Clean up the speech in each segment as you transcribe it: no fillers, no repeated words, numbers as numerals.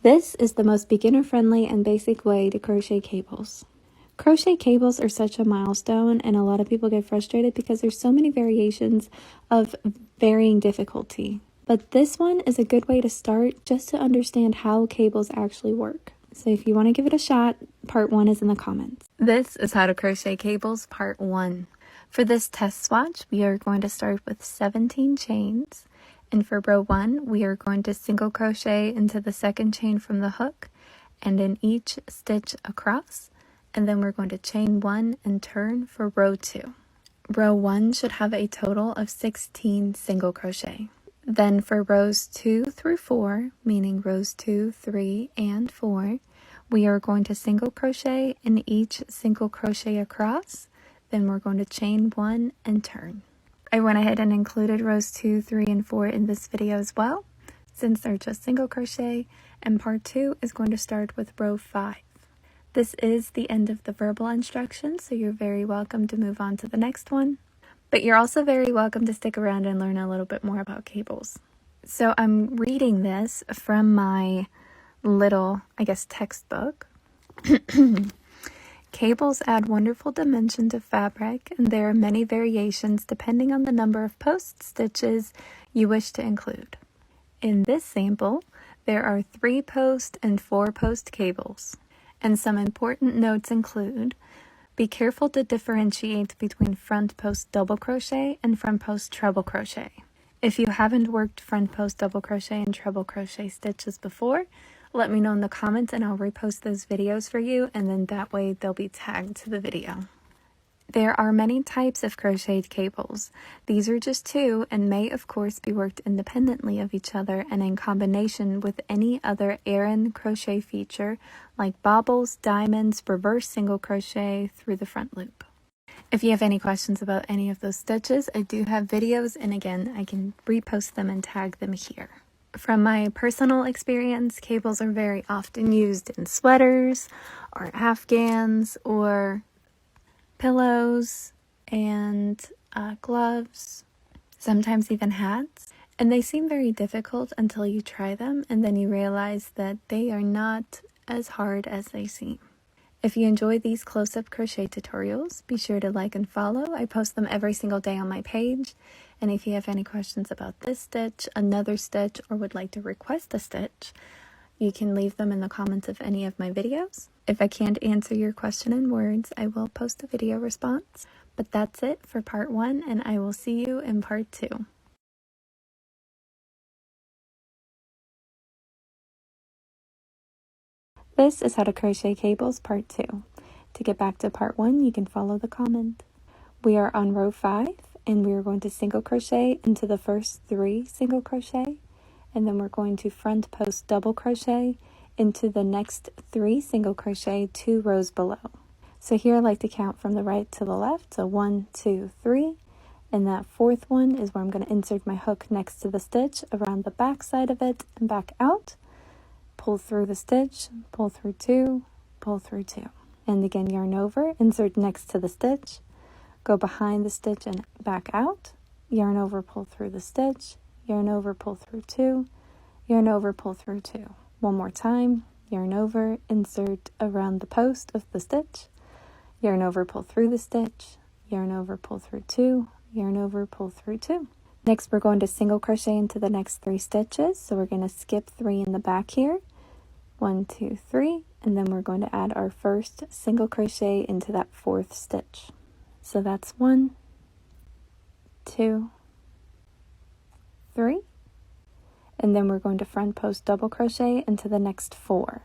This is the most beginner-friendly and basic way to crochet cables. Crochet cables are such a milestone, and a lot of people get frustrated because there's so many variations of varying difficulty. But this one is a good way to start just to understand how cables actually work. So if you want to give it a shot, part 1 is in the comments. This is how to crochet cables part 1. For this test swatch, we are going to start with 17 chains. And for row 1, we are going to single crochet into the second chain from the hook and in each stitch across, and then we're going to chain 1 and turn for row 2. Row 1 should have a total of 16 single crochet. Then for rows 2 through 4, meaning rows 2, 3, and 4, we are going to single crochet in each single crochet across, then we're going to chain 1 and turn. I went ahead and included rows 2, 3, and 4 in this video as well, since they're just single crochet, and part 2 is going to start with row 5. This is the end of the verbal instructions, so you're very welcome to move on to the next one. But you're also very welcome to stick around and learn a little bit more about cables. So I'm reading this from my little, textbook. Cables add wonderful dimension to fabric, and there are many variations depending on the number of post stitches you wish to include. In this sample, there are 3 post and 4 post cables, and some important notes include: be careful to differentiate between front post double crochet and front post treble crochet. If you haven't worked front post double crochet and treble crochet stitches before, let me know in the comments and I'll repost those videos for you, and then that way they'll be tagged to the video. There are many types of crocheted cables. These are just 2 and may of course be worked independently of each other and in combination with any other Aran crochet feature like bobbles, diamonds, reverse single crochet through the front loop. If you have any questions about any of those stitches, I do have videos, and again, I can repost them and tag them here. From my personal experience, cables are very often used in sweaters or afghans or pillows and gloves, sometimes even hats. And they seem very difficult until you try them, and then you realize that they are not as hard as they seem. If you enjoy these close-up crochet tutorials, be sure to like and follow. I post them every single day on my page. And if you have any questions about this stitch, another stitch, or would like to request a stitch, you can leave them in the comments of any of my videos. If I can't answer your question in words, I will post a video response. But that's it for part 1, and I will see you in part 2. This is how to crochet cables part 2. To get back to part 1, you can follow the comment. We are on row 5, and we are going to single crochet into the first 3 single crochet, and then we're going to front post double crochet into the next 3 single crochet 2 rows below. So here I like to count from the right to the left, so 1, 2, 3, and that 4th one is where I'm going to insert my hook next to the stitch around the back side of it and back out, pull through the stitch, pull through 2, pull through 2, and again yarn over, insert next to the stitch, go behind the stitch and back out, yarn over, pull through the stitch, yarn over, pull through 2, yarn over, pull through 2. One more time, yarn over, insert around the post of the stitch, yarn over, pull through the stitch, yarn over, pull through 2, yarn over, pull through 2. Next, we're going to single crochet into the next 3 stitches, so we're going to skip 3 in the back here, 1, 2, 3, and then we're going to add our first single crochet into that 4th stitch. So that's 1, 2, 3, and then we're going to front post double crochet into the next 4.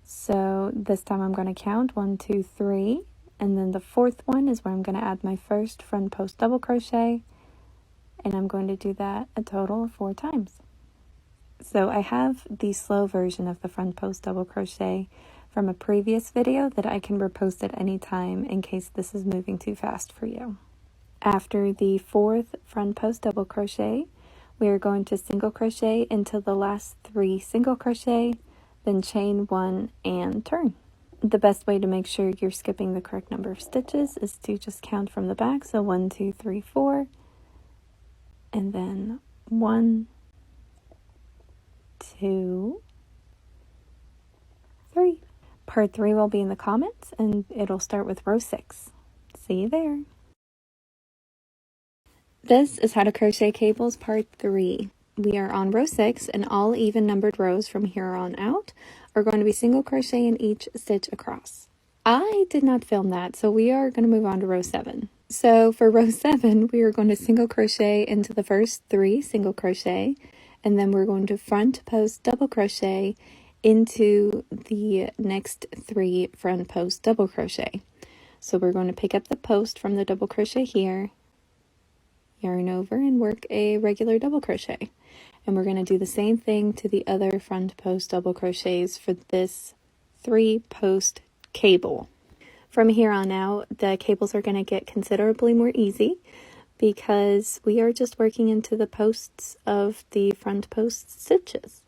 So this time I'm going to count 1, 2, 3, and then the 4th one is where I'm going to add my first front post double crochet, and I'm going to do that a total of 4 times. So I have the slow version of the front post double crochet from a previous video that I can repost at any time in case this is moving too fast for you. After the 4th front post double crochet, we are going to single crochet into the last 3 single crochet, then chain 1 and turn. The best way to make sure you're skipping the correct number of stitches is to just count from the back, so 1, 2, 3, 4, and then 1, 2, Part 3 will be in the comments, and it'll start with row 6. See you there. This is how to crochet cables part 3. We are on row 6, and all even numbered rows from here on out are going to be single crochet in each stitch across. I did not film that, so we are going to move on to row 7. So for row 7, we are going to single crochet into the first 3 single crochet, and then we're going to front post double crochet into the next 3 front post double crochet. So we're going to pick up the post from the double crochet here, yarn over and work a regular double crochet. And we're going to do the same thing to the other front post double crochets for this 3 post cable. From here on out, the cables are going to get considerably more easy because we are just working into the posts of the front post stitches.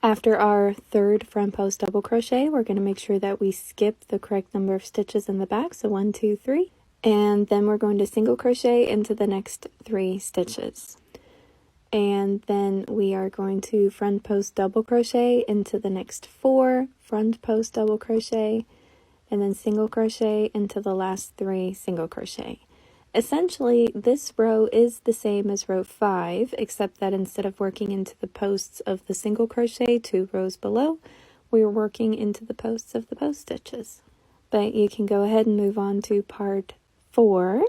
After our 3rd front post double crochet, we're going to make sure that we skip the correct number of stitches in the back, so 1, 2, 3, and then we're going to single crochet into the next 3 stitches. And then we are going to front post double crochet into the next 4 front post double crochet, and then single crochet into the last 3 single crochet. Essentially, this row is the same as row 5, except that instead of working into the posts of the single crochet 2 rows below, we're working into the posts of the post stitches. But you can go ahead and move on to part 4.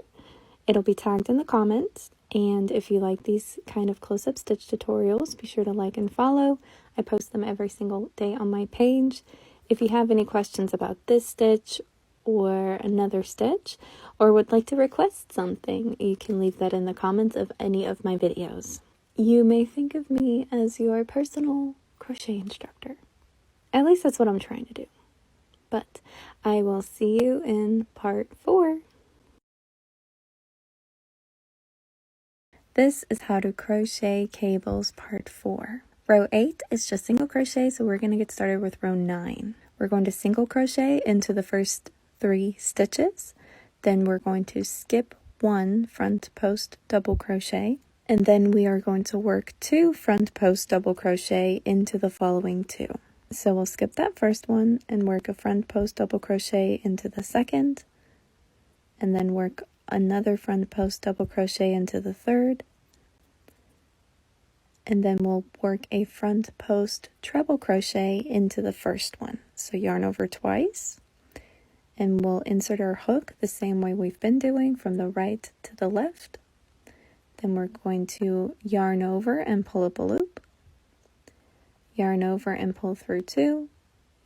It'll be tagged in the comments, and if you like these kind of close-up stitch tutorials, be sure to like and follow. I post them every single day on my page. If you have any questions about this stitch or another stitch, or would like to request something, you can leave that in the comments of any of my videos. You may think of me as your personal crochet instructor. At least that's what I'm trying to do. But I will see you in part 4. This is how to crochet cables part 4. Row 8 is just single crochet, so we're going to get started with row 9. We're going to single crochet into the first 3 stitches, then we're going to skip 1 front post double crochet, and then we are going to work 2 front post double crochet into the following 2. So we'll skip that first one and work a front post double crochet into the second, and then work another front post double crochet into the third, and then we'll work a front post treble crochet into the first one. So yarn over twice, and we'll insert our hook the same way we've been doing from the right to the left. Then we're going to yarn over and pull up a loop, yarn over and pull through 2,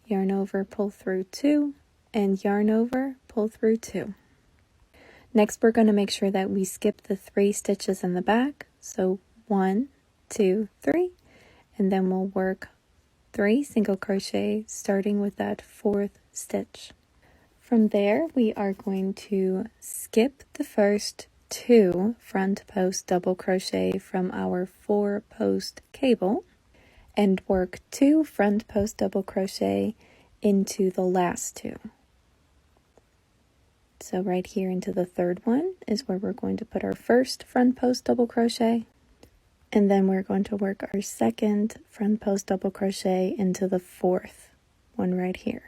yarn over, pull through 2, and yarn over, pull through 2. Next, we're going to make sure that we skip the 3 stitches in the back. So 1, 2, 3, and then we'll work 3 single crochet starting with that 4th stitch. From there, we are going to skip the first 2 front post double crochet from our 4 post cable and work 2 front post double crochet into the last 2. So right here into the 3rd one is where we're going to put our first front post double crochet, and then we're going to work our 2nd front post double crochet into the 4th one right here.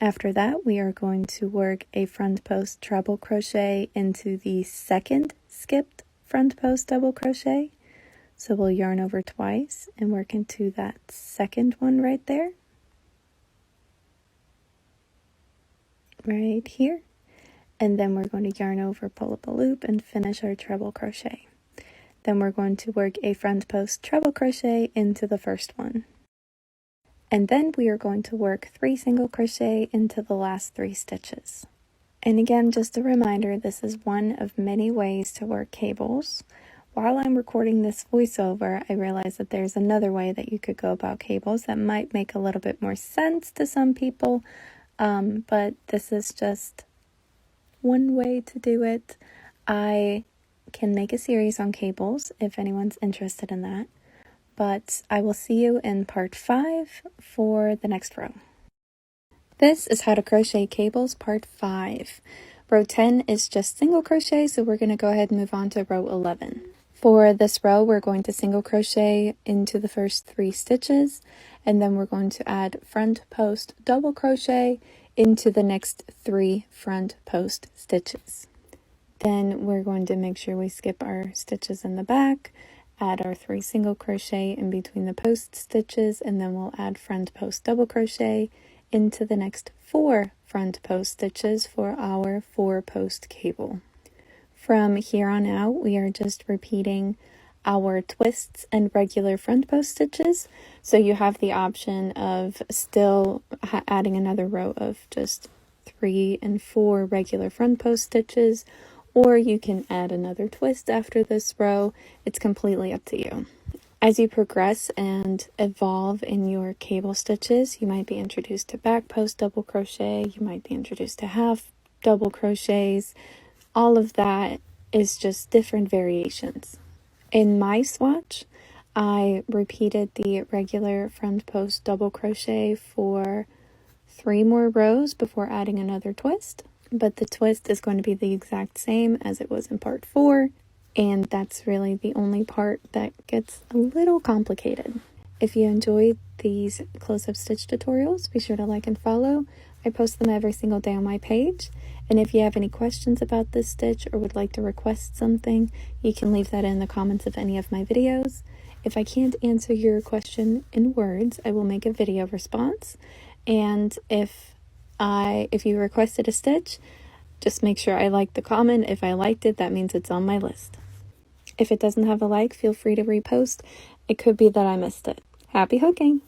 After that, we are going to work a front post treble crochet into the 2nd skipped front post double crochet. So we'll yarn over twice and work into that 2nd one right there, right here. And then we're going to yarn over, pull up a loop, and finish our treble crochet. Then we're going to work a front post treble crochet into the first one. And then we are going to work 3 single crochet into the last 3 stitches. And again, just a reminder, this is one of many ways to work cables. While I'm recording this voiceover, I realize that there's another way that you could go about cables that might make a little bit more sense to some people, but this is just one way to do it. I can make a series on cables if anyone's interested in that. But I will see you in part 5 for the next row. This is how to crochet cables part 5. Row 10 is just single crochet, so we're going to go ahead and move on to row 11. For this row, we're going to single crochet into the first 3 stitches, and then we're going to add front post double crochet into the next 3 front post stitches. Then we're going to make sure we skip our stitches in the back, add our 3 single crochet in between the post stitches, and then we'll add front post double crochet into the next 4 front post stitches for our 4 post cable. From here on out, we are just repeating our twists and regular front post stitches, so you have the option of still adding another row of just 3 and 4 regular front post stitches, or you can add another twist after this row. It's completely up to you. As you progress and evolve in your cable stitches, you might be introduced to back post double crochet, you might be introduced to half double crochets. All of that is just different variations. In my swatch, I repeated the regular front post double crochet for 3 more rows before adding another twist, but the twist is going to be the exact same as it was in part 4, and that's really the only part that gets a little complicated. If you enjoyed these close-up stitch tutorials, be sure to like and follow. I post them every single day on my page. And if you have any questions about this stitch or would like to request something, you can leave that in the comments of any of my videos. If I can't answer your question in words, I will make a video response. And if you requested a stitch, just make sure I like the comment. If I liked it, that means it's on my list. If it doesn't have a like, feel free to repost. It could be that I missed it. Happy hooking!